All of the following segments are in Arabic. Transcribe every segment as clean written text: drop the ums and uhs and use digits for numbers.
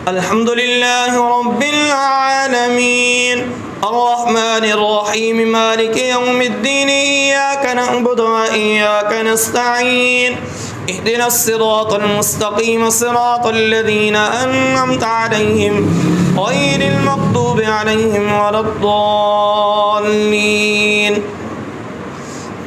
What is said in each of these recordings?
الحمد لله رب العالمين الرحمن الرحيم مالك يوم الدين إياك نعبد وإياك نستعين اهدنا الصراط المستقيم صراط الذين أنعمت عليهم غير المغضوب عليهم ولا الضالين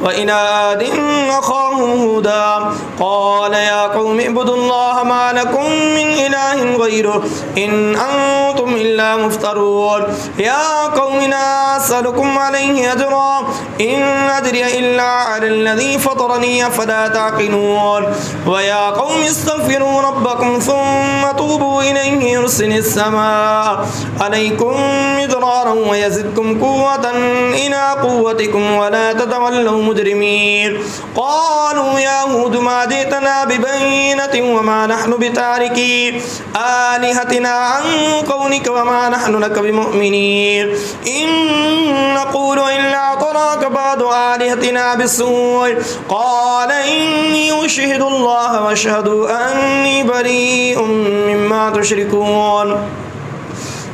وإلى عاد أخاهم هودا قال يا قوم اعبدوا الله ما لكم من إله غيره إن أنتم إلا مفترون يا قوم لا أسألكم عليه أجرا إن أجري إلا على الذي فطرني فلا تعقلون ويا قوم استغفروا ربكم ثم توبوا إليه يرسل السماء عليكم مدرارا ويزدكم قوة إلى قوتكم ولا تتولوا مجرمين قالوا يا هود ما جئتنا ببينة وما نحن بتاركي آلهتنا عن قولك وما نحن لك بمؤمنين إن نقول إلا اعتراك بعض آلهتنا بالسوء قال إني أشهد الله واشهدوا أني بريء مما تشركون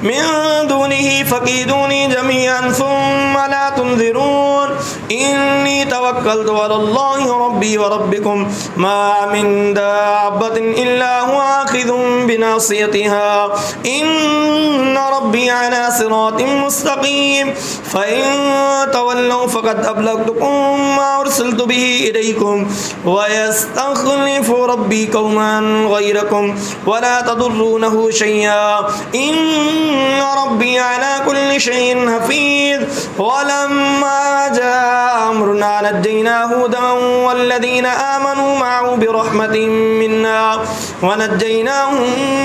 من دونه فكيدوني جميعا ثم لا تنذرون إني توكلت على الله ربي وربكم ما من دابة إلا هو آخذ بناصيتها إن ربي على صراط مستقيم فإن تولوا فقد أبلغتكم ما أرسلت به إليكم ويستخلف ربي قوما غيركم ولا تضرونه شيئا إن ربي على كل شيء حفيظ ولما جاء أمرنا نجينا هودا والذين آمنوا معه برحمة منا ونجيناهم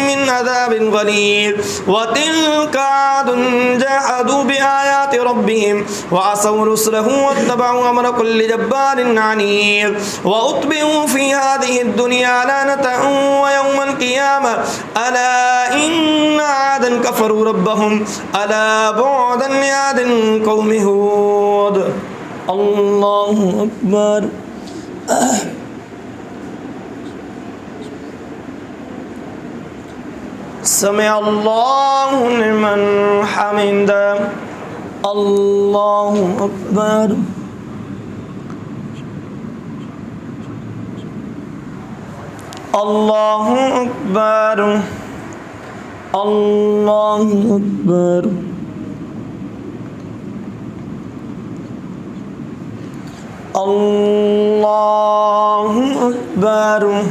من عذاب غليظ وتلك عاد جحدوا بآيات ربهم وعصوا رسله واتبعوا أمر كل جبار عنيد وأتبعوا في هذه الدنيا لعنة ويوم القيامة ألا إن عادا كفروا ربهم ألا بعدا لعاد قوم هود الله أكبر سمع الله لمن حمده الله أكبر الله أكبر الله أكبر الله أكبر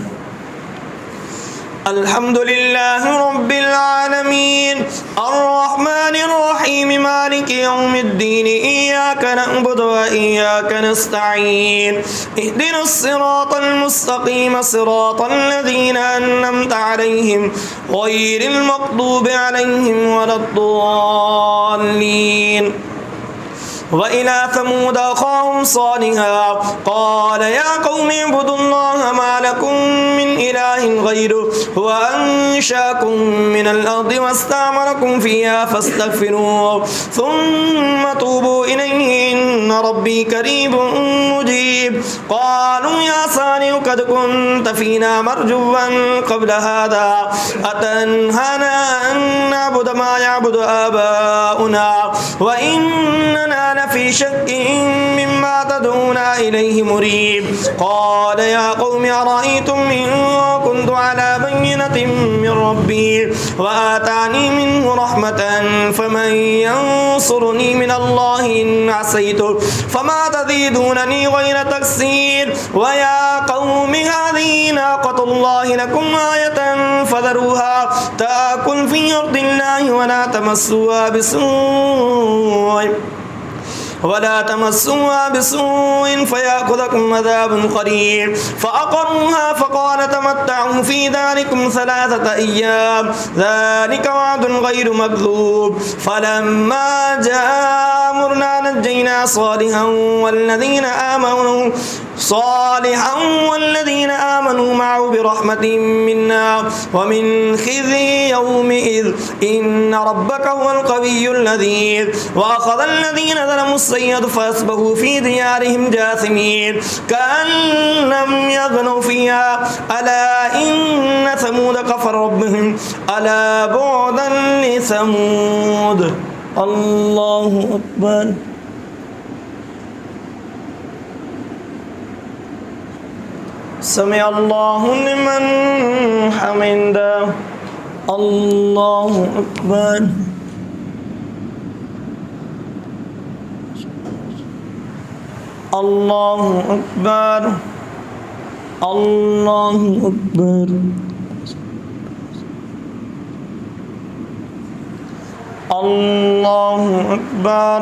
الحمد لله رب العالمين الرحمن الرحيم مالك يوم الدين إياك نعبد وإياك نستعين اهدنا الصراط المستقيم صراط الذين أنعمت عليهم غير المغضوب عليهم ولا الضالين وإلى ثمود أخاهم صالحا قال يا قوم اعبدوا الله ما لكم من إله غيره هو أنشأكم من الأرض واستعمركم فيها فاستغفروه ثم توبوا إليه إن ربي قريب مجيب قالوا يا صالح قد كنت فينا مرجوا قبل هذا أتنهانا أن نعبد ما يعبد آباؤنا وإننا لفي شك مما تدعونا إليه مريب قال يا قوم أرأيتم إن كنت على بينة من ربي وآتاني منه رحمة فمن ينصرني من الله إن عصيته فما تزيدونني غير تكسير ويا قوم هذه ناقة الله لكم آية فذروها تأكل في أرض الله ولا تمسوها بسوء فيأخذكم عذاب قريب فأقروها فقال تمتعوا في داركم 3 أيام ذلك وعد غير مكذوب فلما جاء أمرنا نجينا صالحا والذين آمنوا صالحا والذين آمنوا معه برحمة منا ومن خزي يومئذ إن ربك هو القوي الذي وأخذ الذين ظلموا الصيحة فأصبحوا في ديارهم جاثمين كأن لم يغنوا فيها ألا إن ثمود كفروا ربهم ألا بعدا لثمود. الله أكبر. سمع الله لمن حمده. الله أكبر. الله أكبر. الله أكبر. الله أكبر.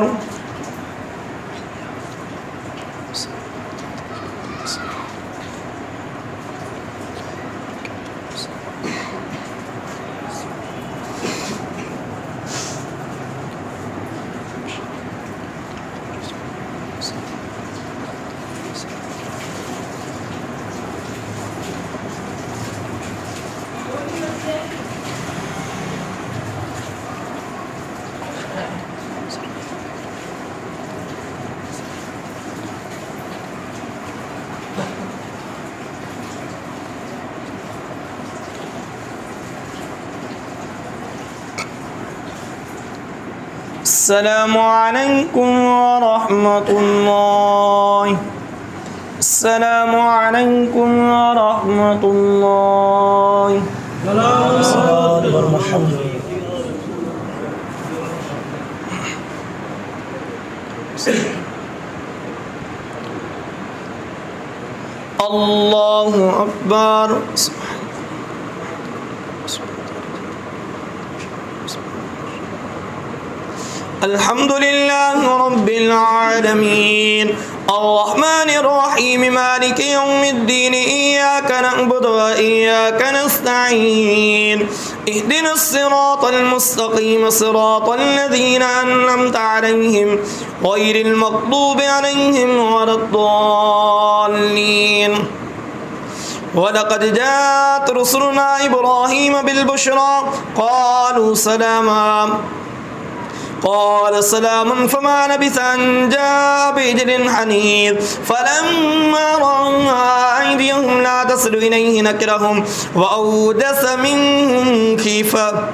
السلام عليكم ورحمة الله. السلام عليكم ورحمة الله. الله أكبر. الحمد لله رب العالمين الرحمن الرحيم مالك يوم الدين إياك نعبد وإياك نستعين اهدنا الصراط المستقيم صراط الذين أنعمت عليهم غير المغضوب عليهم ولا الضالين. ولقد جاءت رسلنا إبراهيم بالبشرى قالوا سلاما قال سلام فما لبث أن جاء بعجل حنيذ فلما رأى أيديهم لا تصل إليه نكرهم وأوجس منهم خيفة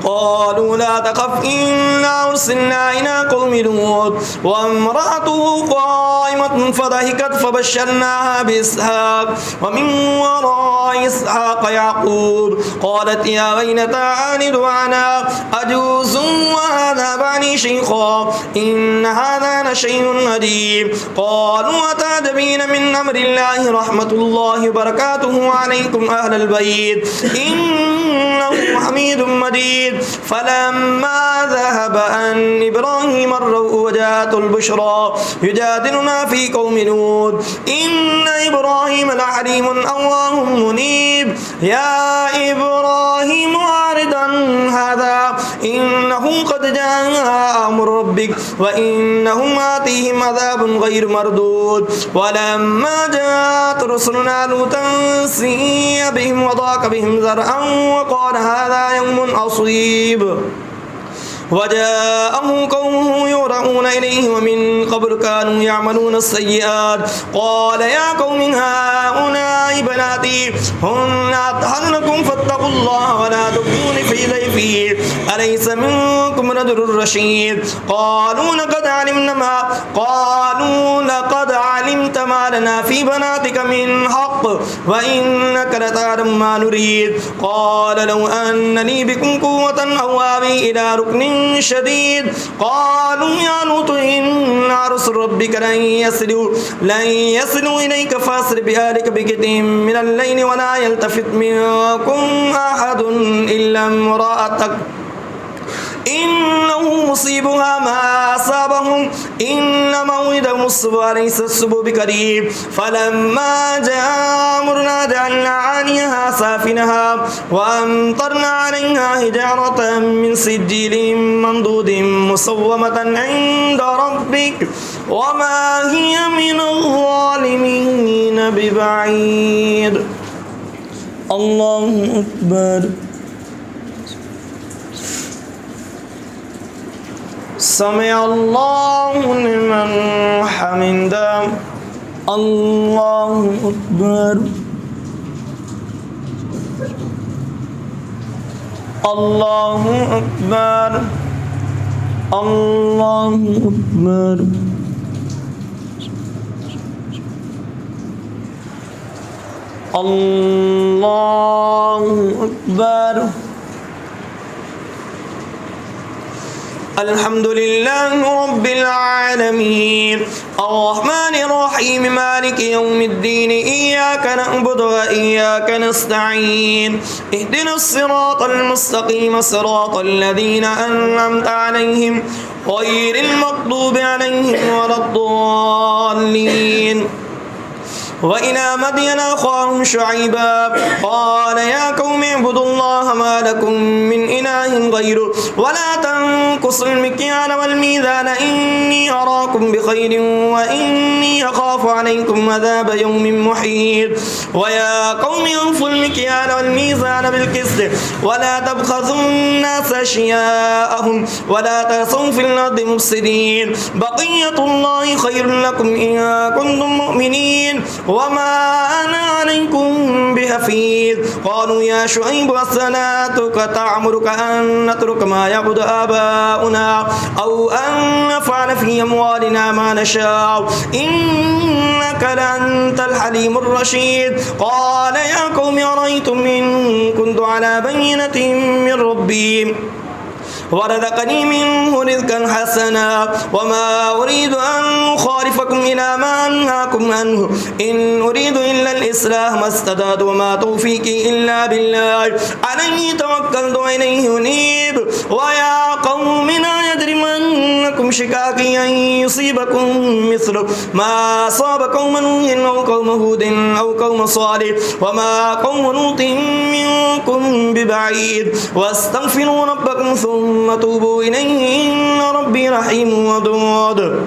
قالوا لا تخف إنا أرسلنا إلى قوم لوط وامرأته قائمة فضحكت فبشرناها بإسحاق ومن وراء إسحاق يعقوب قالت يا ويلتى ألد وأنا عجوز وهذا بني شيخا إن هذا لشيء عجيب قالوا أتعجبين من أمر الله رحمة الله وبركاته عليكم أهل البيت إنه حميد مجيد. فلما ذهب عن إبراهيم الروع وجاءته البشرى يجادلنا في قوم لوط إن إبراهيم لحليم أواه منيب يا إبراهيم أعرض عن هذا إنه قد جاء أمر ربك وإنهم آتيهم عذاب غير مردود. ولما جاءت رسلنا لوطا سيء بهم وضاق بهم ذرعا وقال هذا يوم عصيب وجاءه قومه يرعون إليه ومن قبل كانوا يعملون السيئات قال يا قوم هؤلاء بناتي هن أطهر لكم فاتقوا الله ولا تخزوني في ضيفي أليس منكم رجل رشيد قالوا لقد علمت ما لنا في بناتك من حق وإنك لتعلم ما نريد قال لو أن لي بكم قوة أو آوي إلى ركن شديد قالوا يا لوط إن رسل ربك لن يصلوا إليك فأسر بأهلك بقطع من الليل ولا يلتفت منكم أحد إلا امرأتك إنه مصيبها ما أصابهم إن موعدهم الصبح ليس الصبح بقريب. فلما جاء أمرنا جعلنا عاليها سافلها وأمطرنا عليها حجارة من سجيل منضود مسومة عند ربك وما هي من الظالمين ببعيد. الله أكبر. سمع الله لمن حمده. الله أكبر. الله أكبر. الله أكبر. الله أكبر. الحمد لله رب العالمين الرحمن الرحيم مالك يوم الدين إياك نعبد وإياك نستعين اهدنا الصراط المستقيم صراط الذين أنعمت عليهم غير المغضوب عليهم ولا الضالين. وإلى مدين أخاهم شعيبا قال يا قوم اعبدوا الله ما لكم من إله غيره ولا تنقصوا المكيال والميزان إني أراكم بخير وإني أخاف عليكم عذاب يوم محيط. ويا قوم أوفوا المكيال والميزان بالقسط ولا تبخسوا الناس أشياءهم ولا تأسوا في الأرض مفسدين بقية الله خير لكم إن كنتم مؤمنين وما أنا عليكم بحفيظ. قالوا يا شعيب أصلاتك تأمرك أن نترك ما يعبد آباؤنا أو أن نفعل في أموالنا ما نشاء إنك لأنت الحليم الرشيد. قال يا قوم أرأيتم إن كنت على بينة من ربي ورزقني منه رزقا حسنا وما أريد أن أخالفكم إلى ما أنهاكم عنه إن أريد إلا الإصلاح ما استطعت وما توفيقي إلا بالله عليه توكلت وإليه أنيب. ويا قوم لا يجرمنكم شقاقي أن يصيبكم مثل ما أصاب قوم نوح أو قوم هود أو قوم صالح وما قوم لوط منكم ببعيد واستغفروا ربكم ثم توبوا إليه إن ربي رحيم ودود.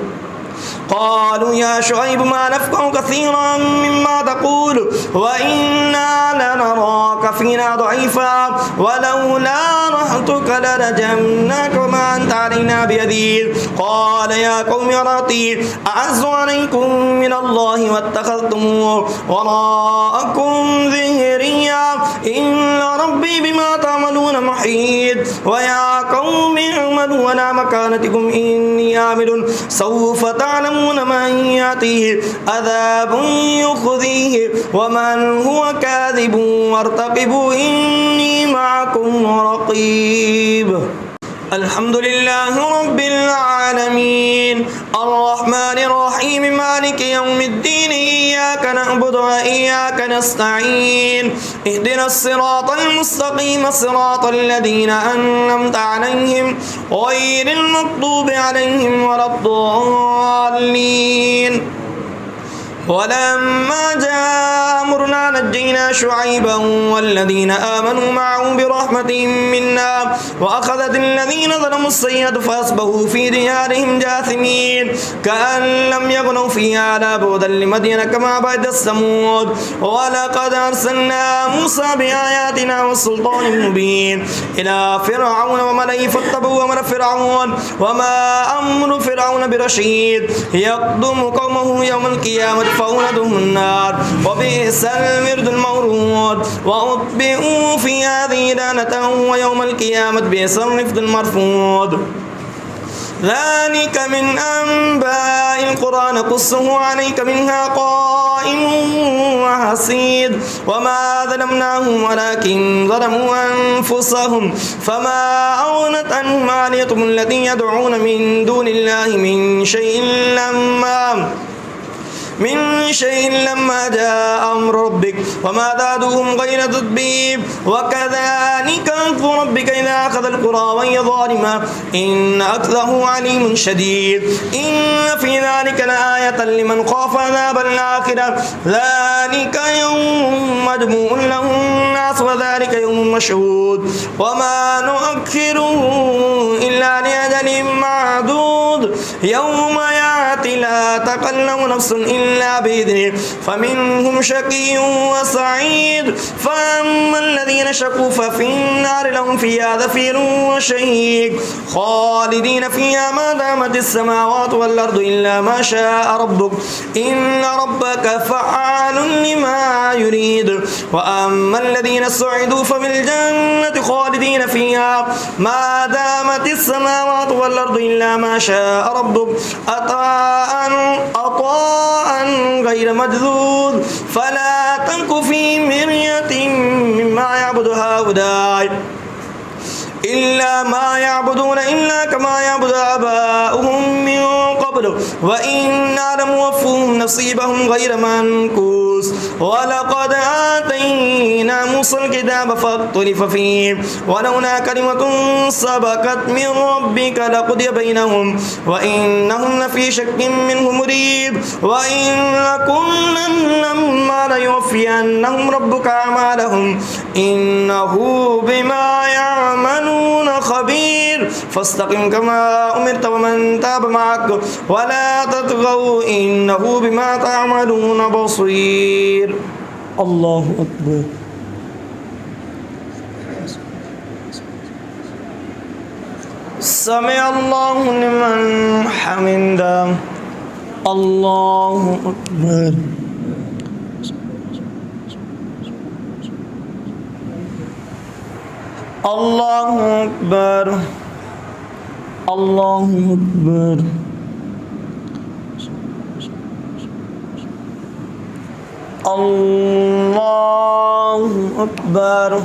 قالوا يا شعيب ما نفقه كثيرا مما تقول وإنا لنراك فينا ضعيفا ولولا رهطك لرجمناك وما أنت علينا بعزيز. قال يا قوم رهطي أعز عليكم من الله واتخذتموه وراءكم ظهريا إن ربي بما تعملون محيط. ويا قوم اعملوا على مكانتكم إني عامل سوف تعلمون من يأتيه عذاب يخزيه ومن هو كاذب وارتقبوا إني معكم رقيب. الحمد لله رب العالمين الرحمن الرحيم مالك يوم الدين إياك نعبد وإياك نستعين اهدنا الصراط المستقيم صراط الذين أنعمت عليهم غير المغضوب عليهم ولا الضالين. ولما جاء أمرنا نجينا شعيبا والذين آمنوا معه برحمة منا وأخذت الذين ظلموا السيئة فأصبحوا في ديارهم جاثمين كأن لم يغنوا فيها لا بعدا لمدين كما بعد الثمود. ولقد أرسلنا موسى بآياتنا والسلطان مبين إلى فرعون وملئه فاتبعوا أمر فرعون وما أمر فرعون برشيد يقدم قومه يوم القيامة فأوردهم النار وبئس الورد المورود وأتبعوا في هذه لعنة ويوم القيامة بئس الرفد المرفود. ذلك من أنباء القرى نقصه عليك منها قائم وحصيد وما ظلمناهم ولكن ظلموا أنفسهم فما أغنت عنهم آلهتهم التي يدعون من دون الله من شيء لما جاء أمر ربك وما زادوهم غير تتبيب. وكذلك أخذ ربك إذا أخذ هذا القرى وهي ظالمة إن أكله عليم شديد إن في ذلك لآية لمن خاف عذاب الآخرة ذلك يوم مجموع له الناس وذلك يوم مشهود وما نؤخره إلا لأجل معدود يوم يأتي لا تكلم نفس إلا بإذنه فمنهم شقي وسعيد فأما الذين شقوا ففي النار لهم فيها زفير وشهيق خالدين فيها ما دامت السماوات والأرض إلا ما شاء ربك إن ربك فعال لما يريد وأما الذين سعدوا ففي الجنة خالدين فيها ما دامت السماوات والأرض إلا ما شاء ربك عطاء غير مجذوذ فلا تك في مرية مما يعبد هؤلاء إلا ما يعبدون إلا كما يعبد آباؤهم من قبل وإنا لموفوهم نصيبهم غير منقوص ولقد آتينا موسى الكتاب فاختلف فيه ولولا كلمة سبقت من ربك لقضي بينهم وإنهم لفي شك منه مريب وإن كلا لما ليوفينهم ربك أعمالهم إنه بما يعملون خبير فاستقم كما أمرت ومن تاب معك ولا تطغوا إنه بما تعملون بصير الله أكبر سمع الله لمن حمده الله أكبر الله أكبر الله أكبر الله أكبر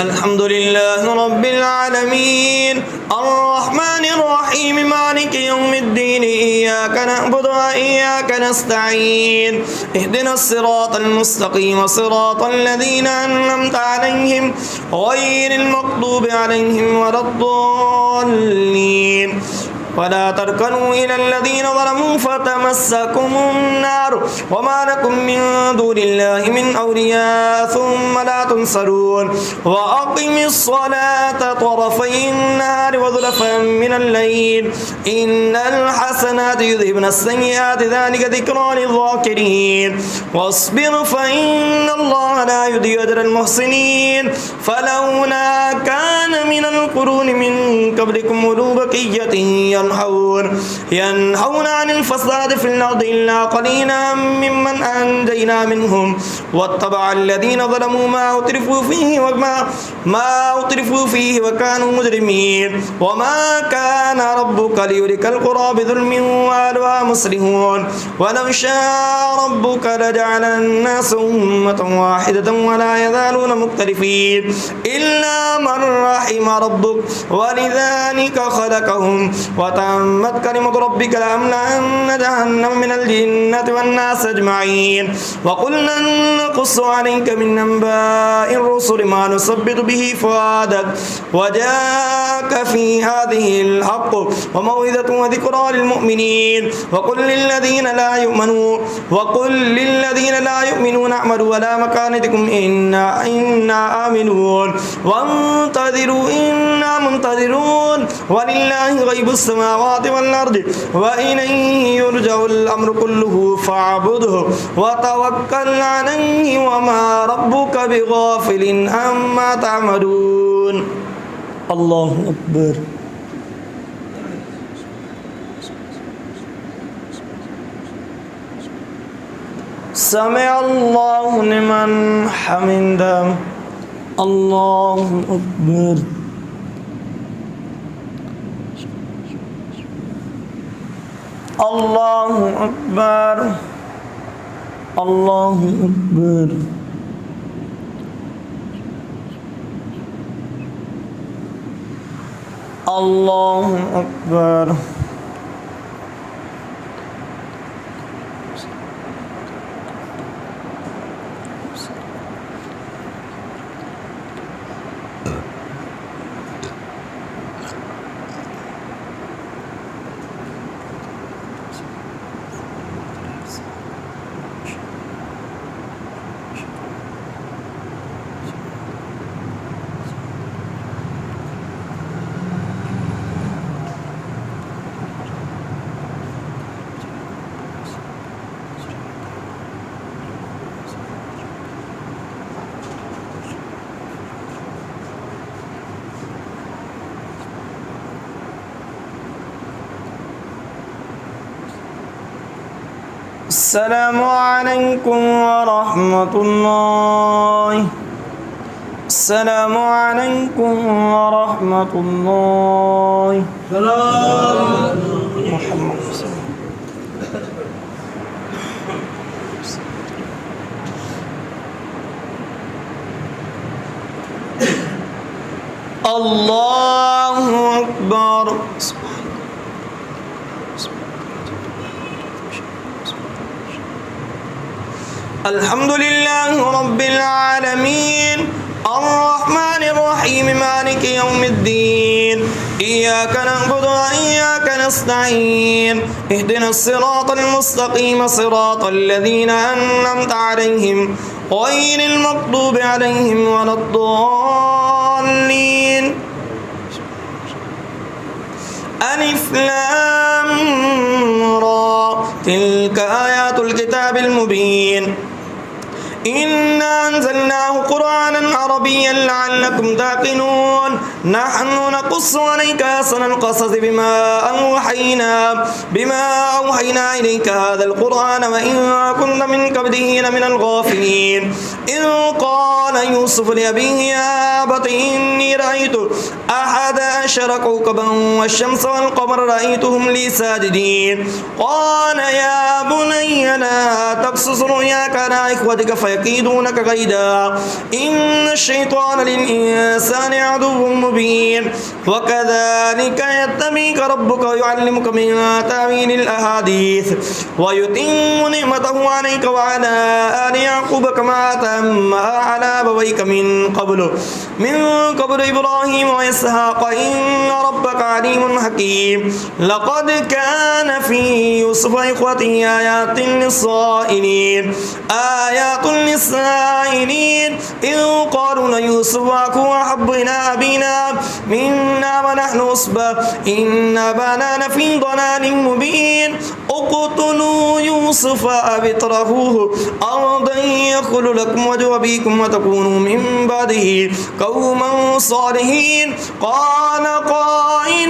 الحمد لله رب العالمين الرحمن الرحيم مالك يوم الدين إياك نعبد وإياك نستعين اهدنا الصراط المستقيم صراط الذين أنعمت عليهم غير المغضوب عليهم ولا الضالين ولا تركنوا إلى الذين ظلموا فتمسكم النار وما لكم من دون الله من أولياء ثم لا تنصرون وأقم الصلاة طرفي النهار وزلفا من الليل إن الحسنات يذهبن السيئات ذلك ذكرى للذاكرين واصبر فإن الله لا يضيع أجر المحسنين فلولا كان من القرون من قبلكم أولو بقية ينهون عن الفساد في الأرض إلا قليلا ممن أنجينا منهم واتبع الذين ظلموا ما أترفوا فيه وكانوا مجرمين وما كان ربك ليهلك القرى بظلم وأهلها مصلحون ولو شاء ربك لجعل الناس أمة واحدة ولا يزالون مختلفين إلا من رحم ربك ولذلك خلقهم وتمت كلمة ربك لأملأن جهنم من الجنة والناس أجمعين وقلنا نقص عليك من أنباء الرسل ما نثبت به فؤادك وجاءك في هذه الحق وموعظة وذكرى للمؤمنين وقل للذين لا يؤمنون اعملوا على مكانتكم إنا آمنون وانتظروا إنا منتظرون ولله غيب السماوات والأرض وإليه يرجع الأمر كله فاعبده وتوكل عليه وما ربك بغافل عما تعملون الله أكبر سمع الله لمن حمده الله أكبر الله أكبر الله أكبر الله أكبر السلام عليكم ورحمة الله. السلام عليكم ورحمة الله. سلام محمد الله أكبر. الحمد لله رب العالمين الرحمن الرحيم مالك يوم الدين إياك نعبد وإياك نستعين اهدنا الصراط المستقيم صراط الذين أنعمت عليهم غير المغضوب عليهم ولا الضالين. ألف لام را تلك آيات الكتاب المبين إنا أنزلناه قرآنا عربيا لعلكم تعقلون نحن نقص عليك أحسن القصص بما أوحينا إليك هذا القرآن وإن كنت من قبله لمن الغافلين إذ قال يوسف لأبيه يا أبت إني رأيت 11 كوكبا والشمس والقمر رأيتهم لي ساجدين قال يا بني لا تقصص رؤياك على إخوتك فيكيدونك كيدا إن الشيطان للإنسان عدو مبين وكذلك يتبيك ربك ويعلمك من تأويل الأحاديث ويتم نعمته عليك وعلى آل يعقوب كما أتمها على أبويك من قبل إبراهيم وإسحاق إن ربك عليم حكيم لقد كان في يوسف إخوته آيات للسائلين إذ قالوا ليوسف وأخوه أحب إلى أبينا منا ونحن عصبة إن أبانا لفي ضلال مبين اقتلوا يوسف أو اطرحوه أرضا يخل لكم وجه أبيكم وتكونوا من بعده قوما صالحين قال قائل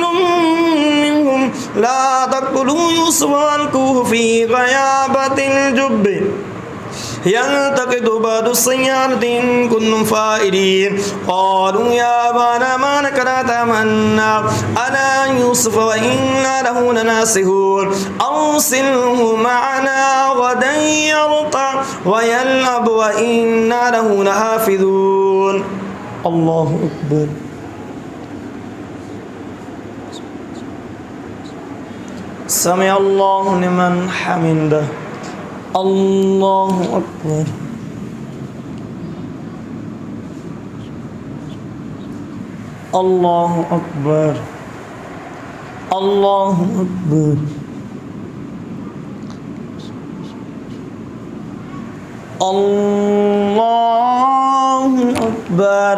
منهم لا تقتلوا يوسف وألقوه في غيابة الجب يلتقط بعض السيارة إن كنتم فاعلين قالوا يا أبانا ما لك لا تأمنا على يوسف وإنا له لناصحون أرسله معنا غدا يرتع ويلعب وإنا له لحافظون. الله أكبر. سمع الله لمن حمده. الله أكبر. الله أكبر. الله أكبر. الله أكبر.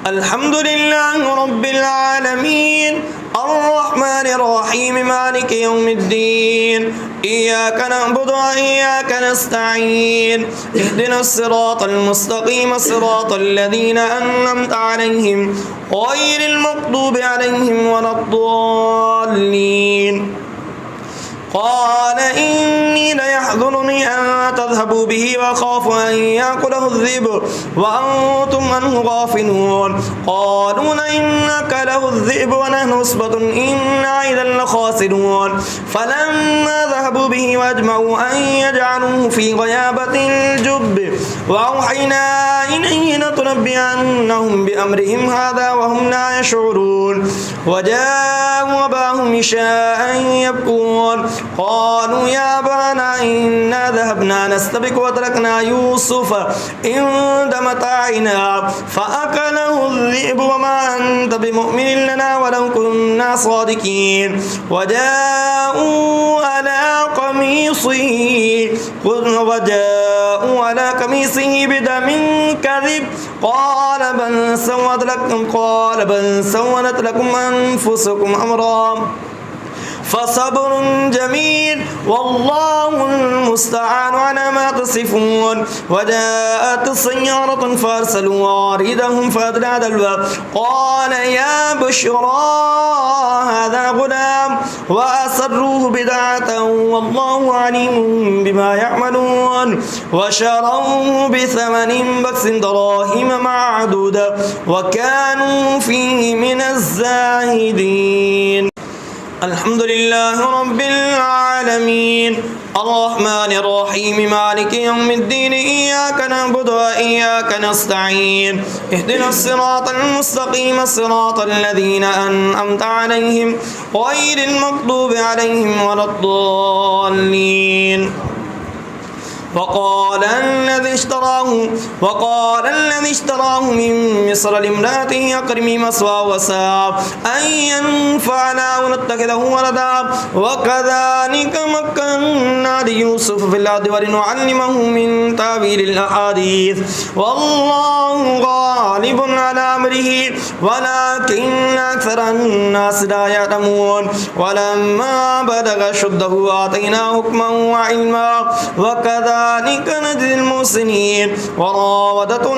الحمد لله رب العالمين الرحمن الرحيم مالك يوم الدين إياك نعبد وإياك نستعين اهدنا الصراط المستقيم صراط الذين أنعمت عليهم غير المغضوب عليهم ولا الضالين. قال إني ليحزنني أن تذهبوا به وأخاف أن يأكله الذئب وأنتم عنه غافلون قالوا إنك له الذئب ونحن عصبة إنا إذا لخاسرون فلما ذهبوا به وأجمعوا أن يجعلوه في غيابة الجب وأوحينا إليه لتنبئنهم بأمرهم هذا وهم لا يشعرون وجاءوا أباهم عشاء يبكون قالوا يا أبانا إنا ذهبنا نستبق وتركنا يوسف عند متاعنا فأكله الذئب وما أنت بمؤمن لنا ولو كنا صادقين وجاءوا على قميصه بدم كذب قال بل سولت لكم أنفسكم أمرا فصبر جميل والله المستعان على ما تصفون. وجاءت السيارة فأرسلوا واردهم فأدلى دلوه قال يا بشرى هذا غلام وأسروه بدعة والله عليم بما يعملون. وشروه بثمن بخس دراهم معدودة وكانوا فيه من الزاهدين. الحمد لله رب العالمين الرحمن الرحيم مالك يوم الدين إياك نعبد وإياك نستعين اهدنا الصراط المستقيم صراط الذين أنعمت عليهم غير المغضوب عليهم ولا الضالين. وقال الذي اشتراه من مصر لامرأته أكرمي مثواه وساب أن ينفعنا ونتخذه ولدا وكذلك مكنا ليوسف في الأرض ولنعلمه من تأويل الأحاديث والله غالب على أمره ولكن أكثر الناس لا يعلمون. ولما بلغ شده آتيناه حكما وعلما وكذلك نجزي المحسنين. وراودته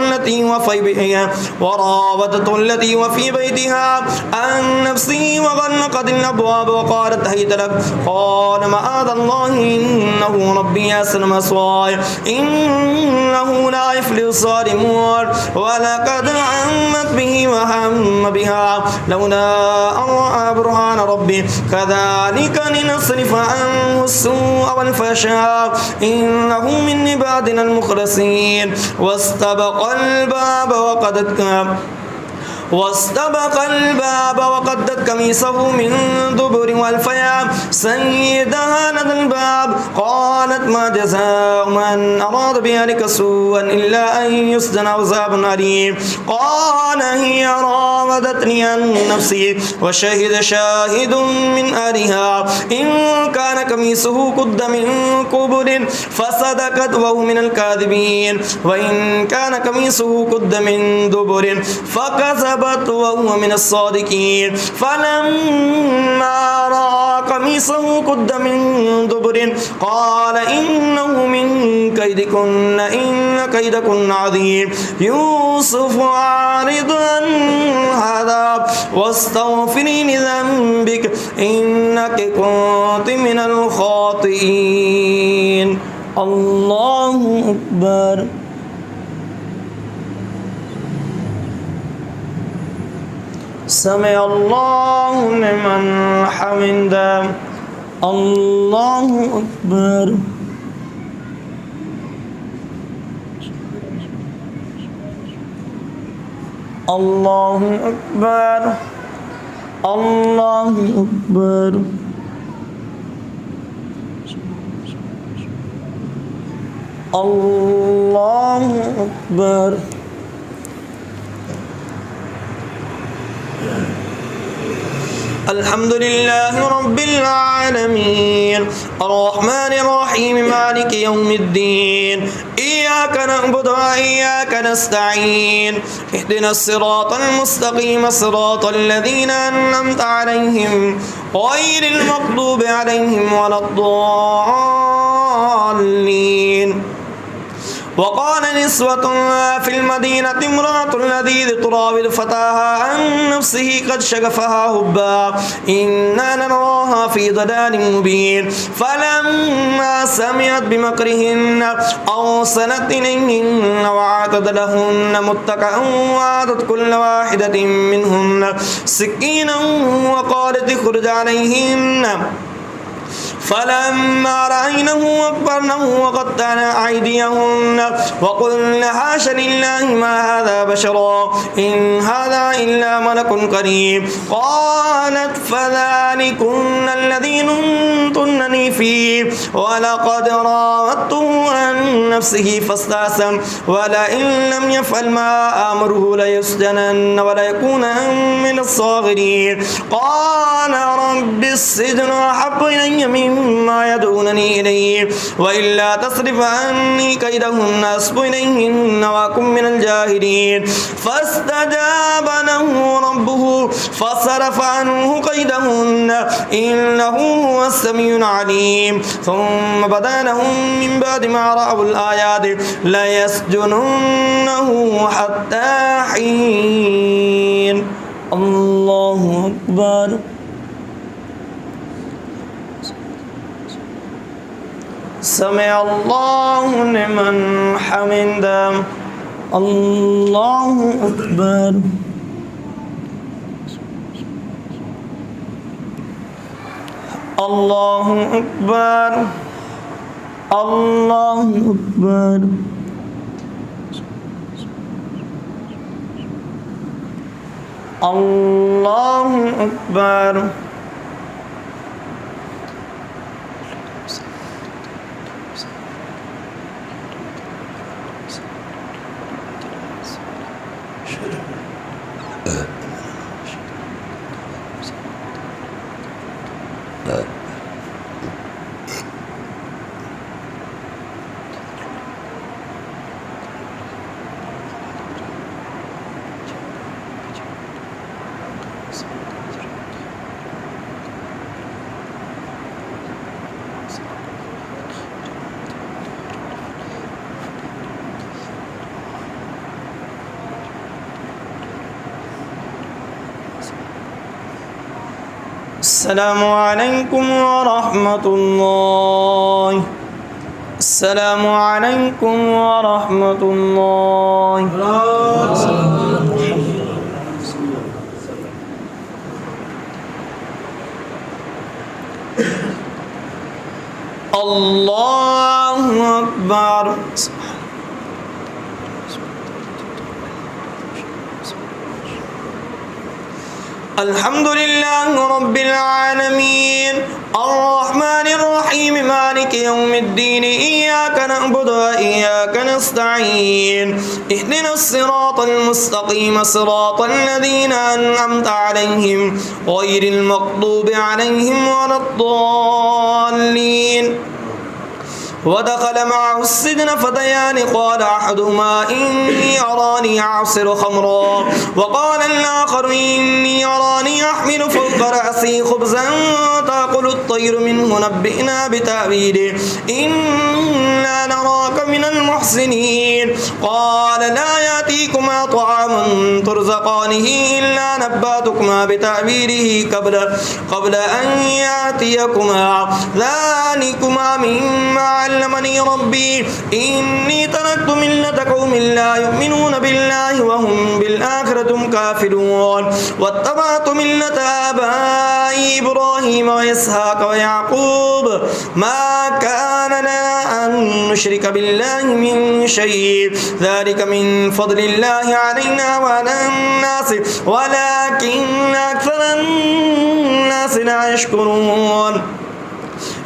التي وفي بيتها عن نفسه وغلقت الأبواب وقالت هيت لك قال معاذ الله إنه ربي يحسن مثواي إنه لا يفلح الظالمون. ولقد همت به وهم بها لولا أن رأى برهان ربه كذلك لنصرف عنه السوء والفحشاء إنه من عبادنا المخلصين. واستبق الباب وقدت قميصه من دبر والفيا سيدها لدى الباب قالت ما جزاء من أراد بأهلك سوءا إلا أن يسجن أو عذاب أليم. قال هي راودتني عن نفسي وشهد شاهد من أهلها إن كان قميصه قد من قبل فصدقت وهو من الكاذبين وإن كان قميصه قد من دبر فكذبت وهو من الصادقين. فلما رأى قميصه قد من دبر قال إنه من كيدكن إن كيدكن عظيم. يوسف أعرض عن هذا واستغفري لذنبك إنك كنت من الخاطئين. الله أكبر. سمع الله لمن حمده. الله أكبر. الله أكبر. الله أكبر. الله أكبر. الحمد لله رب العالمين الرحمن الرحيم مالك يوم الدين إياك نعبد وإياك نستعين اهدنا الصراط المستقيم صراط الذين أنعمت عليهم غير المغضوب عليهم ولا الضالين. وقال نسوة في المدينة امرأة الذي تراود فتاها عن نفسه قد شغفها حبا إنا نراها في ضلال مبين. فلما سمعت بمكرهن أرسلت إليهن وأعتدت لهن متكئا وآتت كل واحدة منهن سكينا وقالت اخرج عليهن. فلما رأينه أكبرنه وقطعنا أيديهن وقلن حاش لله ما هذا بشرا إن هذا إلا ملك كريم. قالت فذلكن الذي لمتنني فيه ولقد راودته عن نفسه فاستعصم ولئن لم يفعل ما آمره ليسجنن وليكونن من الصاغرين. قال رب السجن أحب إلي مما يدعونني إليه وإلا تصرف عني كيدهن أصب إليهن وأكن من الجاهلين فاستجاب له ربه فصرف عنه كيدهن إنه هو السميع العليم ثم بدا لهم من بعد ما رأوا الآيات ليسجننه حتى حين الله أكبر سمع الله لمن حمده الله أكبر الله أكبر الله أكبر الله أكبر السلام عليكم ورحمة الله السلام عليكم ورحمة الله الله أكبر الحمد لله رب العالمين الرحمن الرحيم مالك يوم الدين إياك نعبد وإياك نستعين اهدنا الصراط المستقيم صراط الذين أنعمت عليهم غير المغضوب عليهم ولا الضالين ودخل معه السجن فتيان قال أحدهما إني أراني أعصر خمرا وقال الآخر إني أراني أحمل فوق رأسي خبزا تأكل الطير منه نبئنا بتأويله إنا نراك من المحسنين قال لا يأتيكما طعام ترزقانه إلا نبأتكما بتأويله قبل أن يأتيكما ذلكما مما علمني ربي إني تركت ملة قوم لا يؤمنون بالله وهم بالآخرة هم كافرون واتبعت ملة آبائي إبراهيم وإسحاق ويعقوب ما كان لنا أن نشرك بالله من شيء ذلك من فضل الله علينا وعلى الناس ولكن أكثر الناس لا يشكرون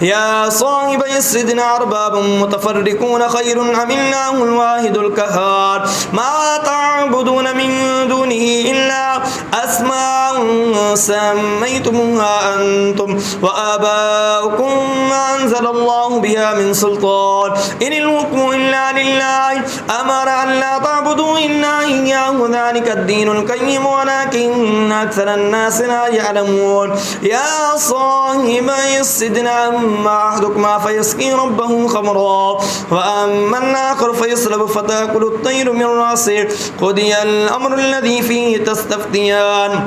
يا صاحبي السجن أرباب متفرقون خير أم الله الواحد القهار ما تعبدون من دونه إلا أسماء سميتموها أنتم وآباؤكم ما أنزل الله بها من سلطان إن الحكم إلا لله أمر أن لا تعبدوا إلا إياه ذلك الدين القيم ولكن أكثر الناس لا يعلمون يا صاحبي السجن أما أحدكما فيسقي ربه خمرا وأما الآخر فيصلب فتأكل الطير من رأسه قضي الأمر الذي فيه تستفتيان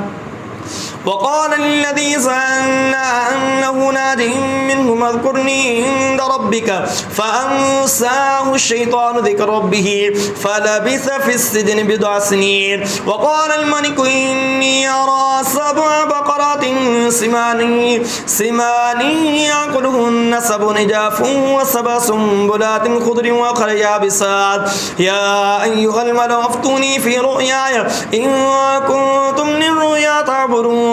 وقال للذي ظن أنه ناج منه اذكرني عند ربك فأنساه الشيطان ذكر ربه فلبث في السجن بضع سنين وقال الملك إني أرى 7 بقرات سمان يأكلهن 7 عجاف و7 سنبلات خضر وأخر يابسات يا أيها الملأ أفتوني في رؤياي إن كنتم للرؤيا تعبرون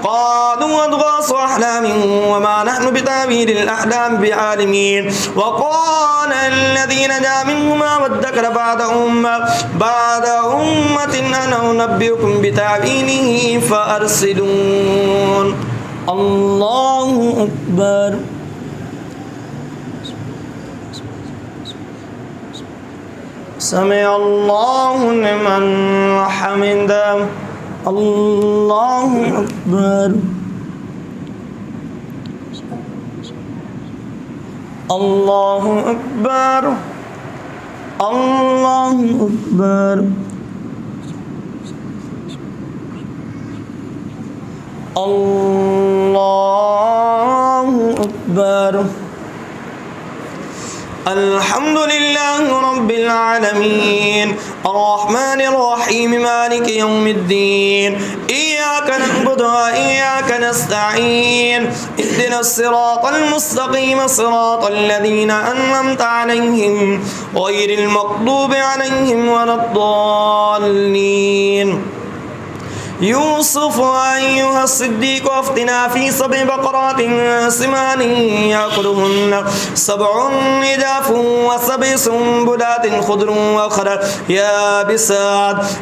قالوا أضغاث أحلام وما نحن بتأويل الأحلام بعالمين وقال الذي نجا منهما وادكر بعد أمة أنا أنبئكم بتأويله فأرسلون الله أكبر سمع الله لمن حمده الله أكبر الله أكبر الله أكبر الله أكبر الحمد لله رب العالمين الرحمن الرحيم مالك يوم الدين إياك نعبد وإياك نستعين اهدنا الصراط المستقيم صراط الذين أنعمت عليهم غير المغضوب عليهم ولا الضالين يوسف أيها الصديق أفتنا في 7 بقرات سمان يأكلهن 7 عجاف و7 سنبلات خضر وأخرى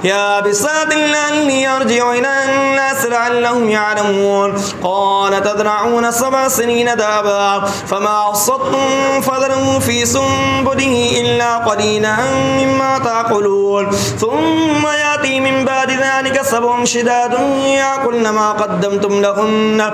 يابسات لعلي يرجع إلى الناس لعلهم يعلمون قال تزرعون 7 سنين دابا فما حصدتم فذروا في سنبله إلا قليلا مما تأكلون ثم يأتي من بعد ذلك 7 شداد يأكلن ما قدمتم لهن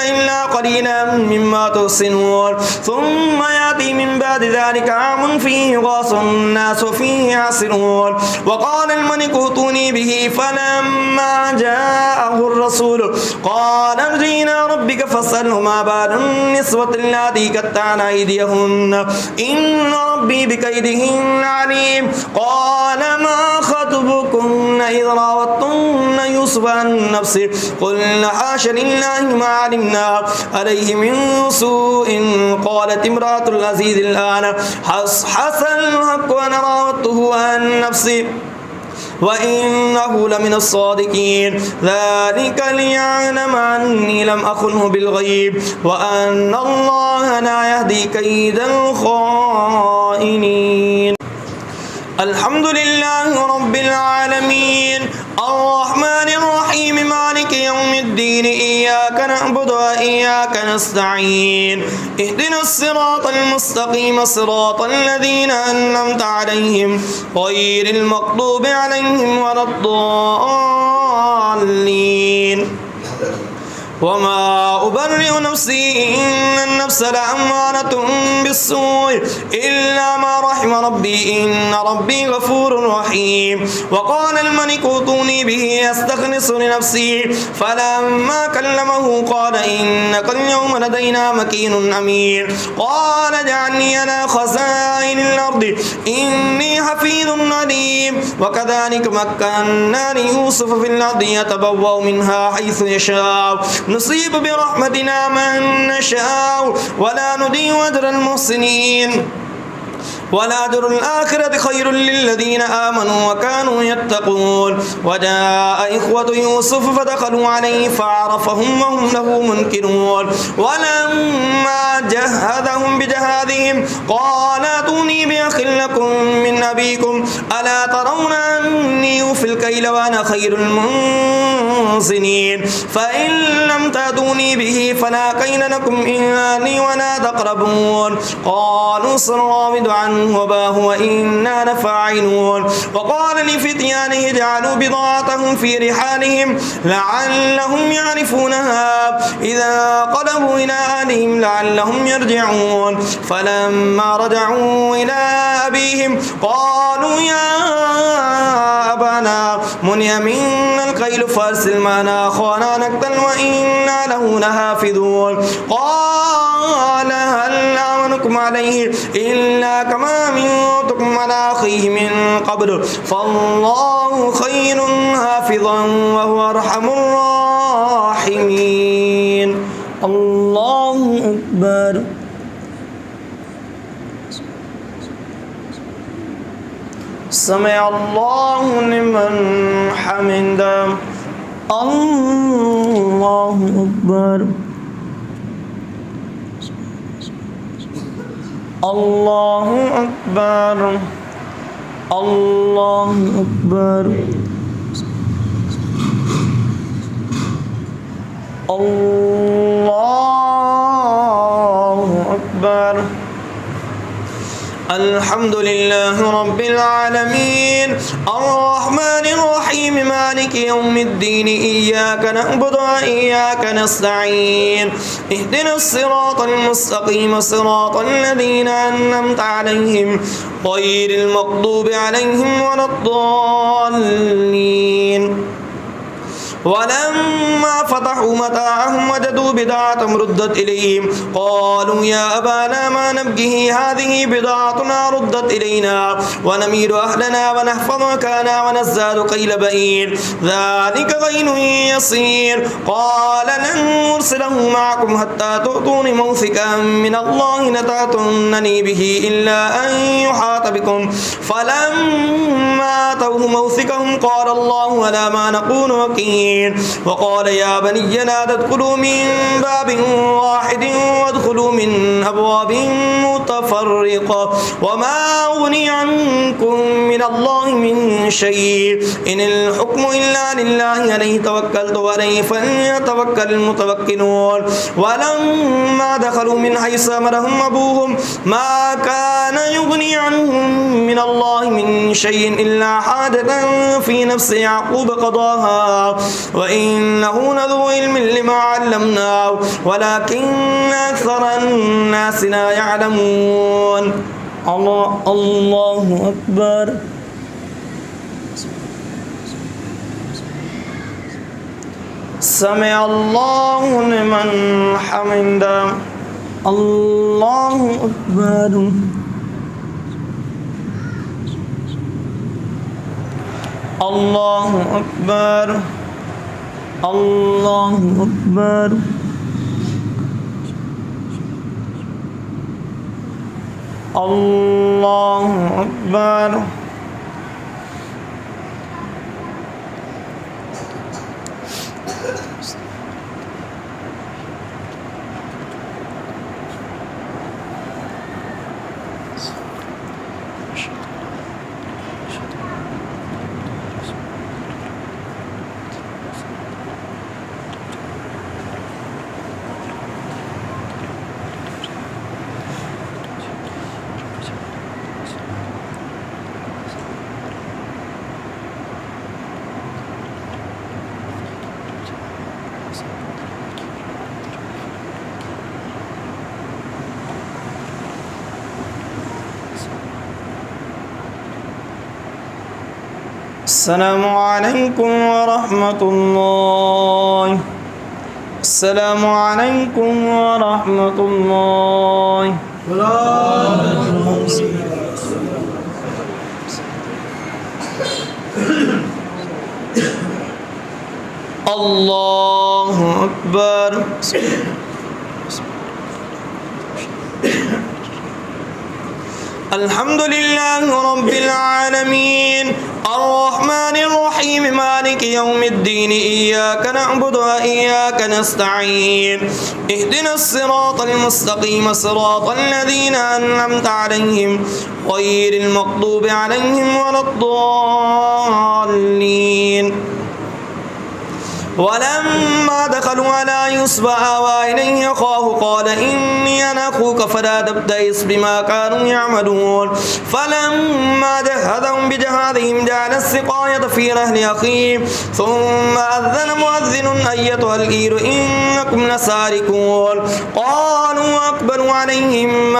إلا قليلا مما تحصنون ثم يأتي من بعد ذلك عام فيه يغاث الناس وفيه يعصرون وقال الملك ائتوني به فلما جاءه الرسول قال ارجع إلى ربك فاسأله ما بال النسوة اللاتي قطعن أيديهن إن ربي بكيدهن عليم قال ما خطبكن إذ راوتن يوسف عن نفسه قلنا حاش لله ما علمنا عليه من سوء قالت امرأة العزيز الآن حصحص الحق وأنا راودته عن نفسي وإنه لمن الصادقين ذلك ليعلم أني لم أخنه بالغيب وأن الله لا يهدي كيد الخائنين الحمد لله رب العالمين الرحمن الرحيم مالك يوم الدين إياك نعبد وإياك نستعين اهدنا الصراط المستقيم صراط الذين أنعمت عليهم غير المغضوب عليهم ولا الضالين وما أبرئ نفسي إن النفس لأمارة بالسوء إلا ما رحم ربي إن ربي غفور رحيم وقال الملك ائتوني به أستخلص لنفسي فلما كلمه قال إنك اليوم لدينا مكين أمين قال اجعلني على خزائن الأرض إني حفيظ عليم وكذلك مكنا ليوسف في الأرض يتبوأ منها حيث يشاء نصيب برحمتنا من نشاء ولا نضيع أجر المحسنين ولأجر الآخرة خير للذين آمنوا وكانوا يتقون وجاء إخوة يوسف فدخلوا عليه فعرفهم وهم له منكرون ولما جهزهم بجهازهم قال ائتوني بأخ لكم من أبيكم ألا ترون أني أوفي الكيل وأنا خير المنزلين فإن لم تأتوني به فلا كيل لكم إني ولا تقربون قالوا سنراود عنه وباه وإنا لفاعلون وقال لفتيانه اجعلوا بضاعتهم في رحالهم لعلهم يعرفونها إذا قلبوا إلى أهلهم لعلهم يرجعون فلما رجعوا إلى أبيهم قالوا يا أبانا منع منا الكيل فأرسل معنا أخانا نقتل وإنا له لحافظون قال هل أمنكم عليه إلا كما أمنتكم على أخيه من قبل فالله خير حافظا وهو أرحم الراحمين الله أكبر سمع الله لمن حمده الله أكبر الله أكبر الله أكبر الله أكبر الحمد لله رب العالمين الرحمن الرحيم مالك يوم الدين إياك نعبد وإياك نستعين اهدنا الصراط المستقيم صراط الذين أنعمت عليهم غير المغضوب عليهم ولا الضالين ولما فتحوا متاعهم وجدوا بضاعة ردت إليهم قالوا يا أبانا ما نبغي هذه بضاعتنا ردت إلينا ونمير أهلنا ونحفظ مكانا ونزداد قيل بعير ذلك غين يسير قال لن نرسله معكم حتى تؤتون موثقا من الله لتأتونني به إلا أن يحاط بكم فلما أتوه موثقهم قال الله على ما نقول وكيل وقال يا بني لا تدخلوا من باب واحد وادخلوا من أبواب متفرقة وما أغني عنكم من الله من شيء إن الحكم إلا لله عليه توكلت وعليه فليتوكل المتوكلون ولما دخلوا من حيث أمرهم أبوهم ما كان يغني عنهم من الله من شيء إلا حاجة في نفس يعقوب قضاها وإنه لذو علم لما علمناه ولكن أكثر الناس لا يعلمون الله أكبر سمع الله لمن حمده الله أكبر الله أكبر الله أكبر الله أكبر السلام عليكم ورحمة الله السلام عليكم ورحمة الله الله أكبر الحمد لله رب العالمين الرحمن الرحيم مالك يوم الدين إياك نعبد وإياك نستعين اهدنا الصراط المستقيم صراط الذين أنعمت عليهم غير المغضوب عليهم ولا الضالين ولما دخلوا على يوسف آوى إليه أخاه قال إني أنا أخوك فلا تبتئس بما كانوا يعملون فلما جهزهم بجهازهم جعل السقاية في رحل أخيه ثم أذن مؤذن أيتها العير إنكم لسارقون قالوا أقبلوا عليهم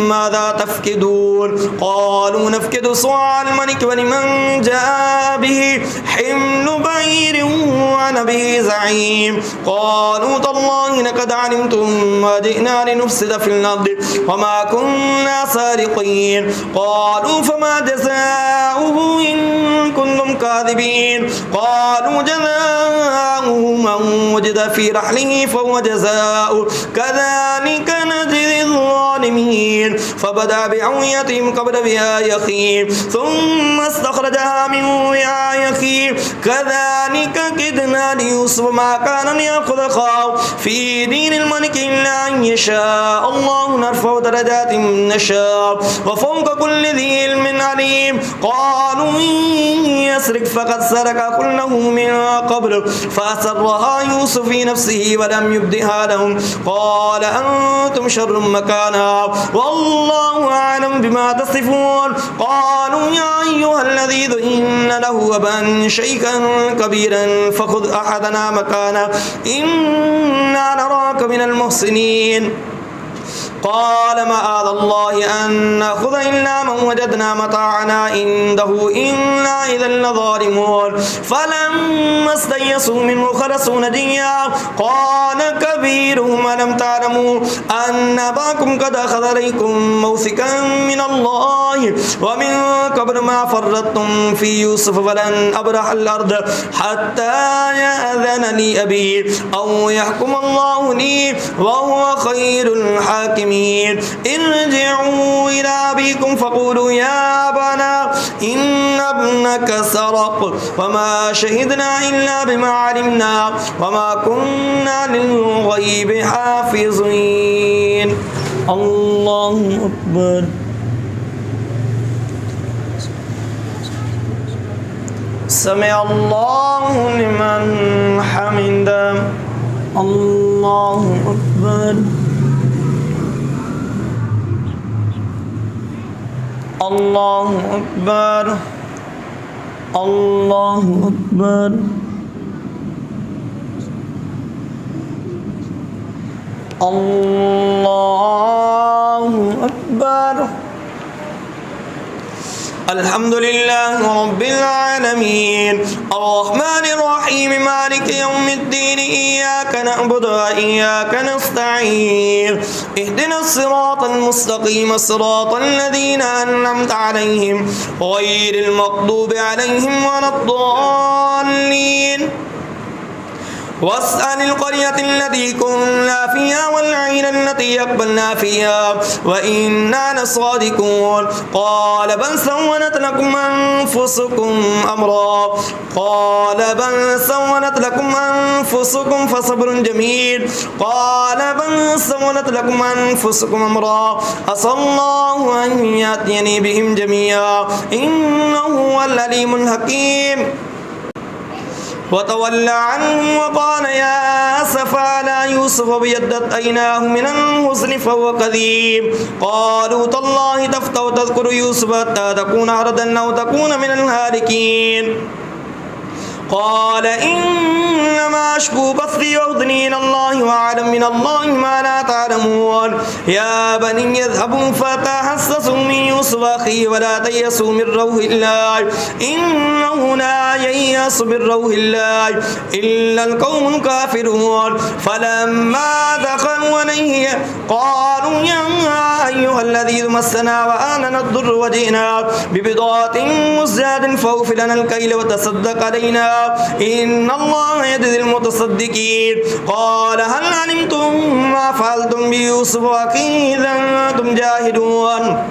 ماذا تفقدون قالوا نفقد صواع الملك ولمن جاء به حمل بعير وأنا به زعيم قالوا تالله لقد علمتم ما جئنا لنفسد في الأرض وما كنا سارقين قالوا فما جزاؤه إن كنتم كاذبين قالوا جزاؤه من وجد في رحله فهو جزاؤه كذلك نجزي الظالمين فبدأ بأوعيتهم قبل وعاء أخيه ثم استخرجها من وعاء أخيه كذلك كدنا ليوسف ما كان ليأخذ أخاه في دين الملك إلا أن يشاء الله نرفع درجات من نشاء وفوق كل بكل ذي علم عليم قالوا إن يسرق فقد سرق أخ له من قبل فأسرها يوسف في نفسه ولم يبدها لهم قال أنتم شر مكانا والله أعلم بما تصفون قالوا يا أيها الذي إن له أبا شيخا كبيرا فخذ أحدنا مكانه إنا نراك من المحسنين قال معاذ الله أن نأخذ إلا من وجدنا متاعنا عنده إنا إذا لظالمون فلما استيئسوا منه خلصوا نجيا قال كبيرهم ألم تعلموا أن أباكم قد أخذ عليكم موثقا من الله ومن قبل ما فرطتم في يوسف فلن أبرح الأرض حتى يأذن لي أبي أو يحكم الله لي وهو خير الحاكمين ارجعوا إلى أبيكم فقولوا يا أبانا إن ابنك سرق وما شهدنا إلا بما علمنا وما كنا للغيب حافظين الله أكبر سمع الله لمن حمده الله أكبر الله أكبر الله أكبر الله أكبر الحمد لله رب العالمين الرحمن الرحيم مالك يوم الدين إياك نعبد وإياك نستعين اهدنا الصراط المستقيم صراط الذين أنعمت عليهم غير المغضوب عليهم ولا الضالين واسأل القرية التي كنا فيها والعين التي يقبلنا فيها وإنا لصادقون قال بل سولت لكم أنفسكم أمرا فصبر جميل قال بل سولت لكم أنفسكم أمرا عسى الله أن يأتيني بهم جميعا إنه هو العليم الحكيم وتولى عنهم وقال يا أسفا على يوسف وابيضت عيناه من الحزن فهو كظيم قالوا تالله تفتأ تذكر يوسف حتى تكون عرضا أو تكون من الهالكين قال إنما أشكو بثي وحزني إلى الله وأعلم من الله ما لا تعلمون يا بني اذهبوا فتحسسوا من يوسف أخيه ولا تيأسوا من روح الله إنه لا ييأس من روح الله إلا القوم الكافرون فلما دخلوا عليه قالوا يا أيها الذي مسنا وآمنا الضر وجئنا ببضاعة مزجاة فاغفر لنا الكيل وتصدق علينا إن الله يجزي المتصدقين قال هل علمتم ما فعلتم بيوسف وأخيه إذ أنتم جاهلون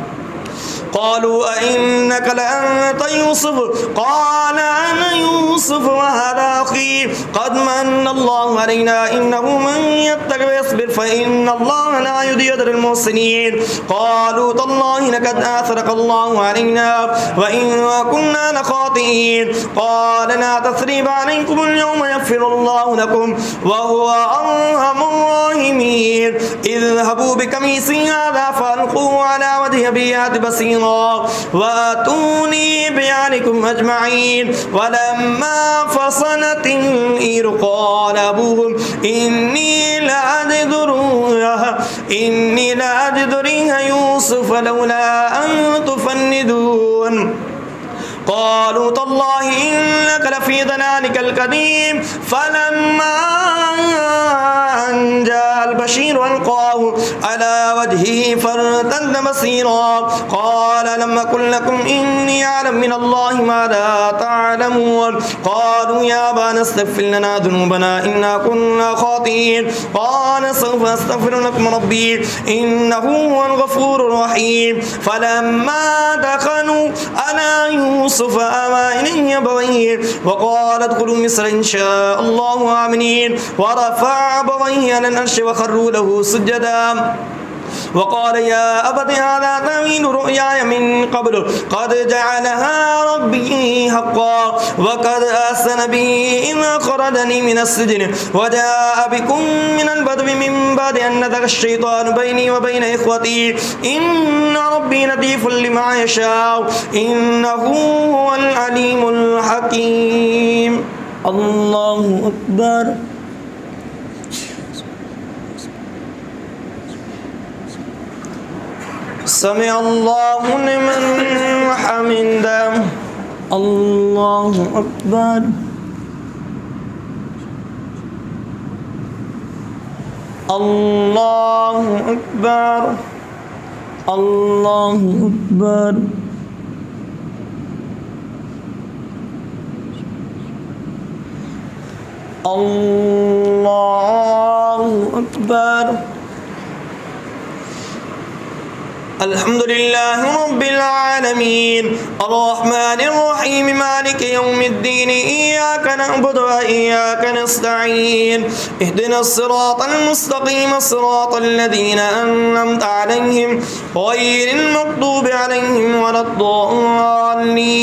قالوا أئنك لأنت يوسف قال أنا يوسف وهذا أخي قد من الله علينا إنه من يتق ويصبر فإن الله لا يضيع أجر المحسنين قالوا تالله لقد آثرك الله علينا وإن كنا لخاطئين قال لا تثريب عليكم اليوم يغفر الله لكم وهو أرحم الراحمين اذهبوا بقميصي هذا فألقوه على وجه أبي يأت بصيرا واتوني بيانكم أجمعين ولما فصلت العير قال أبوهم إني لأجد ريح يوسف لولا أن تفندون قالوا تالله إنك لفي ضلالك القديم فلما أن جاء البشير ألقاه على وجهه فارتد بصيرا قال لم أقل لكم إني أعلم من الله ما لا تعلمون قالوا يا أبانا استغفر لنا ذنوبنا إنا كنا خاطئين قال سوف أستغفر لكم ربي إنه هو الغفور الرحيم فلما دخلوا على يوسف آوى إليه أبويه وقال ادخلوا مصر إن شاء الله آمنين ورفع أبويه على العرش وخروا له سجدا وقال يا أبت هذا تأويل رؤياي من قبل قد جعلها ربي حقا وقد أحسن بي إذ أخرجني من السجن وجاء بكم من البدو من بعد أن نزغ الشيطان بيني وبين إخوتي إن ربي لطيف لما يشاء إنه هو العليم الحكيم. الله أكبر. سمع الله لمن حمده. الله أكبر. الله أكبر. الله أكبر. الله أكبر. الحمد لله رب العالمين الرحمن الرحيم مالك يوم الدين إياك نعبد وإياك نستعين اهدنا الصراط المستقيم صراط الذين أنعمت عليهم غير المغضوب عليهم ولا الضالين.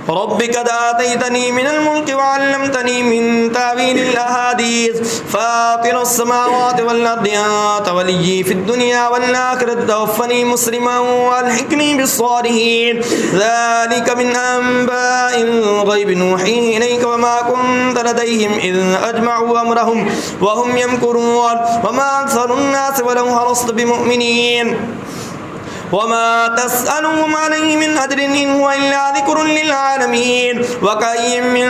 رب قد آتيتني من الملك وعلمتني من تأويل الأحاديث فاطر السماوات والأرض أنت وليي في الدنيا والآخرة توفني مسلما والحقني بالصالحين ذلك من أنباء الغيب نوحيه إليك وما كنت لديهم إذ أجمعوا أمرهم وهم يمكرون وما أكثر الناس ولو حرصت بمؤمنين وما تسألهم عليه من أجر إن هو إلا ذكر للعالمين. وكأي من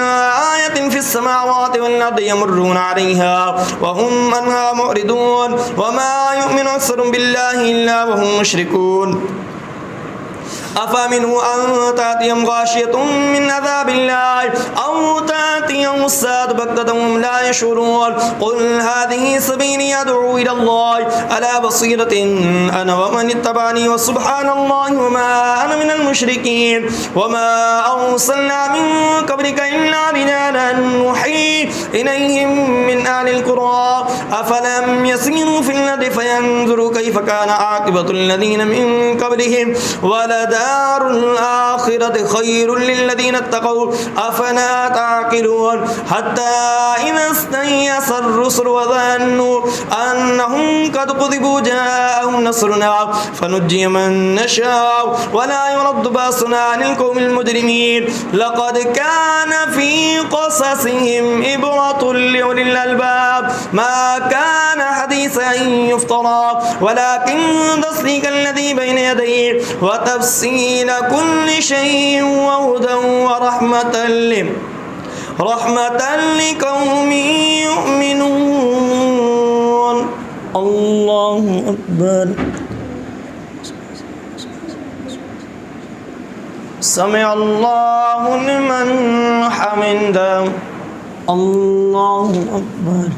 آية في السماوات والأرض يمرون عليها وهم عنها معرضون وما يؤمن أكثر بالله إلا وهم مشركون. أفأمنوا أن تأتيهم غاشية من عذاب الله أو تأتيهم الساعة بغتة وهم لا يشعرون قل هذه سبيلي أدعو إلى الله على بصيرة أنا ومن اتبعني وسبحان الله وما أنا من المشركين. وما أرسلنا من قبلك إلا رجالا نوحي إليهم من أهل القرى أفلم يسيروا في الأرض فينظروا كيف كان عاقبة الذين من قبلهم ولدار الآخرة خير للذين اتقوا أفلا تعقلون. حتى إذا استيأس الرسل وظنوا أنهم قد كذبوا جاءهم نصرنا فنجي من نشاء ولا يرد بأسنا عن القوم المجرمين. لقد كان في قصصهم عبرة لأولي الألباب ما كان حديثا يفترى ولكن تصديق الذي بين يديه وتفسير كل شيء وهدى ورحمة لقوم يؤمنون. الله أكبر. سمع الله لمن حمده. الله أكبر.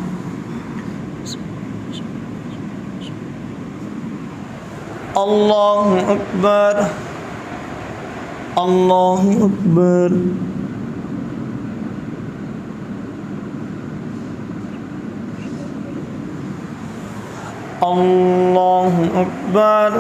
الله أكبر. الله أكبر. الله أكبر.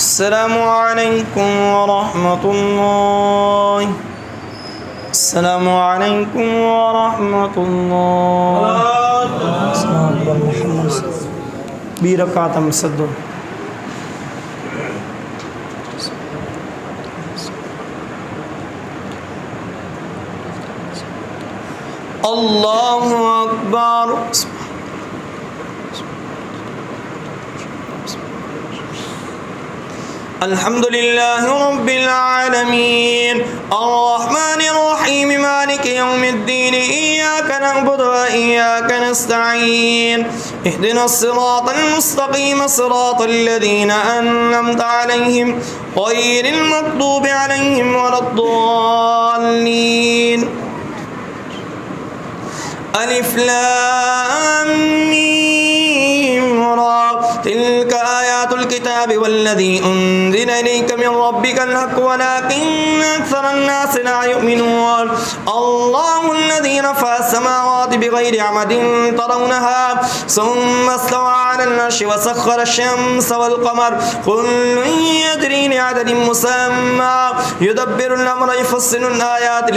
السلام عليكم ورحمة الله. السلام عليكم ورحمة الله. بركعة مسد. الله أكبر. الحمد لله رب العالمين الرحمن الرحيم مالك يوم الدين إياك نعبد وإياك نستعين اهدنا الصراط المستقيم صراط الذين أنعمت عليهم غير المغضوب عليهم ولا الضالين ألف لام ميم را تلك آيات الكتاب والذي أنزل إليك من ربك الحق ولكن أكثر الناس لا يؤمنون الله الذي رفع السماوات بغير عمد ترونها ثم استوى على العرش وسخر الشمس والقمر كل يجري لعدد مسمى يدبر الأمر يفصل الآيات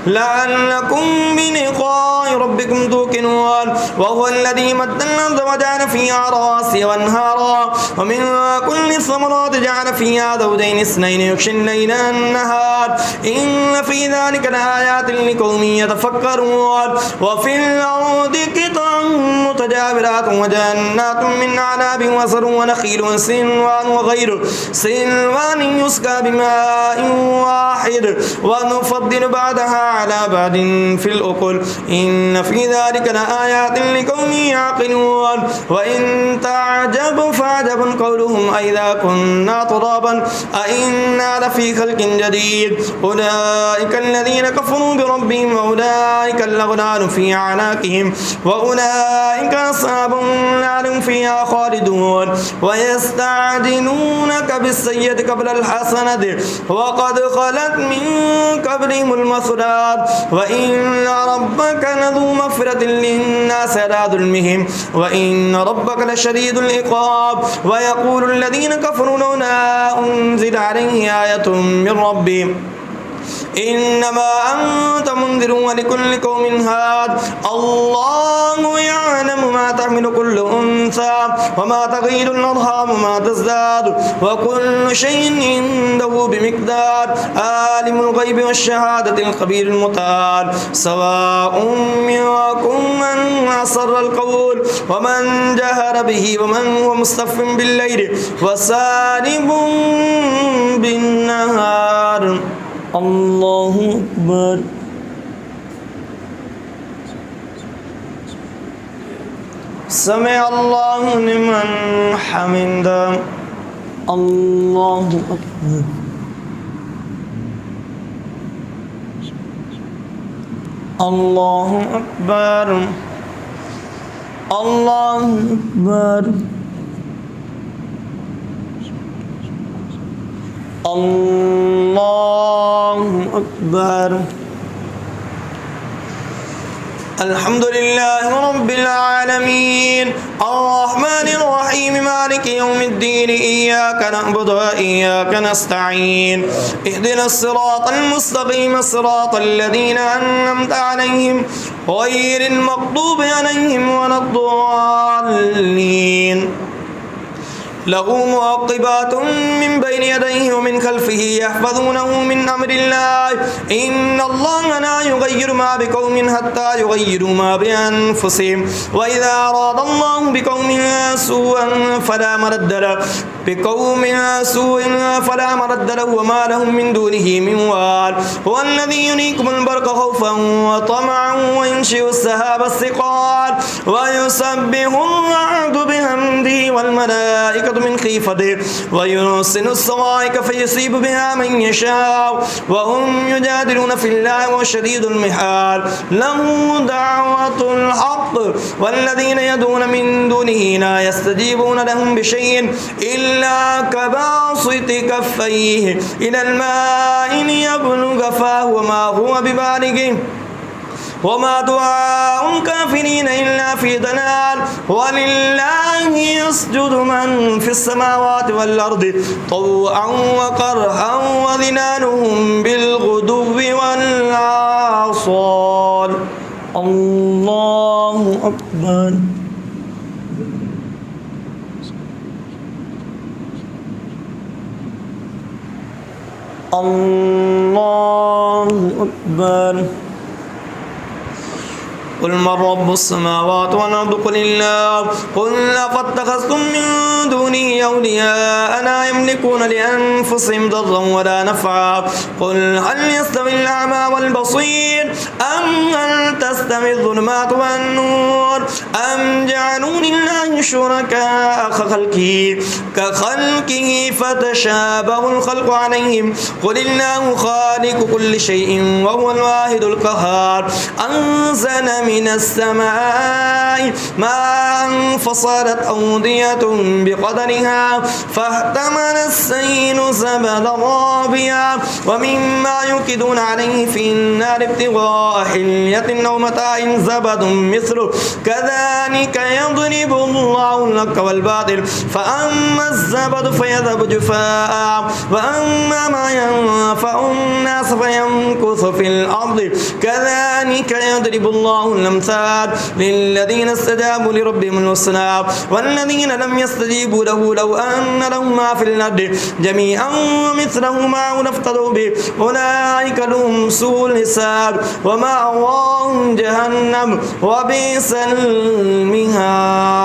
لعلكم بلقاء ربكم توقنون وهو الذي مد الأرض وجعل فيها رواسي وأنهارا ومن كل الثمرات جعل فيها زوجين اثنين يغشي الليل النهار إن في ذلك لآيات لقوم يتفكرون وفي الأرض قطع متجاورات وجنات من أعناب وزر ونخيل سنوان وغير سنوان يسقى بماء واحد ونفضل بعدها على بعد في الأكل إن في ذلك لآيات لقوم يعقلون وإن تعجب فعجب قولهم أئذا كنا ترابا أئنا لفي خلق جديد أولئك الذين كفروا بربهم وأولئك الأغلال في أعناقهم وأولئك أصحاب النار فيها خالدون ويستعجلونك بالسيئة قبل الحسنة وقد خلت من قبلهم المثلات وإن ربك لذو مغفرة للناس على ظلمهم وإن ربك لشديد العقاب ويقول الذين كفروا لولا أنزل عليه آية من ربه إنما أنت منذر ولكل قوم هاد الله يعلم ما تحمل كل أنثى وما تغيض الأرحام وما تزداد وكل شيء عنده بمقدار عالم الغيب والشهادة الخبير المتعال سواء منكم من أسر القول ومن جهر به ومن هو مستخف بالليل وسارب بالنهار الله أكبر سمع الله لمن حمده الله أكبر الله أكبر الله أكبر الله أكبر الحمد لله رب العالمين الرحمن الرحيم مالك يوم الدين إياك نعبد وإياك نستعين اهدنا الصراط المستقيم صراط الذين أنعمت عليهم غير المغضوب عليهم ولا الضالين له معقبات من بين يديه ومن خلفه يحفظونه من أمر الله إن الله لا يغير ما بقوم حتى يغيروا ما بأنفسهم وإذا أراد الله بقوم سوءا فلا مرد له وما لهم من دونه من وال هو الذي يريكم البرق خوفا وطمعا وينشئ السحاب الثقال ويسبح الرعد بحمده والملائكة من خيفته ويرسل الصواعق فيصيب بها من يشاء وهم يجادلون في الله وشديد المحال له دعوة الحق والذين يدعون من دونه لا يستجيبون لهم بشيء إلا كباسط كفيه إلى الماء ليبلغ فاه وما هو ببالغه وما دعاء الكافرين إلا في ضلال ولله يسجد من في السماوات والأرض طوعا وكرها وظلالهم بالغدو والآصال الله أكبر الله أكبر قل من رب السماوات والأرض قل الله قل أفاتخذتم من دوني أولياء لا يملكون لأنفسهم ضرا ولا نفعا قل هل يستوي الأعمى والبصير أم هل تستوي الظلمات والنور أم جعلوا لله شركاء كخلقه فتشابه الخلق عليهم قل الله خالق كل شيء وهو الواحد القهار أنزل من السماء ماء فصارت أودية بقدرها فاحتمل السيل زبدا رابيا ومما يوقدون عليه في النار ابتغاء حلية أو متاع زبد مثله كذلك يضرب الله الحق والباطل فأما الزبد فيذهب جفاء وأما ما ينفع الناس فيمكث في الأرض كذلك يضرب الله الأمثال للذين استجابوا لربهم الحسنى والذين لم يستجيبوا له لو أن لهم ما في الأرض جميعا ومثله معه لافتدوا به أولئك لهم سوء الحساب ومأواهم جهنم وبئس المهاد.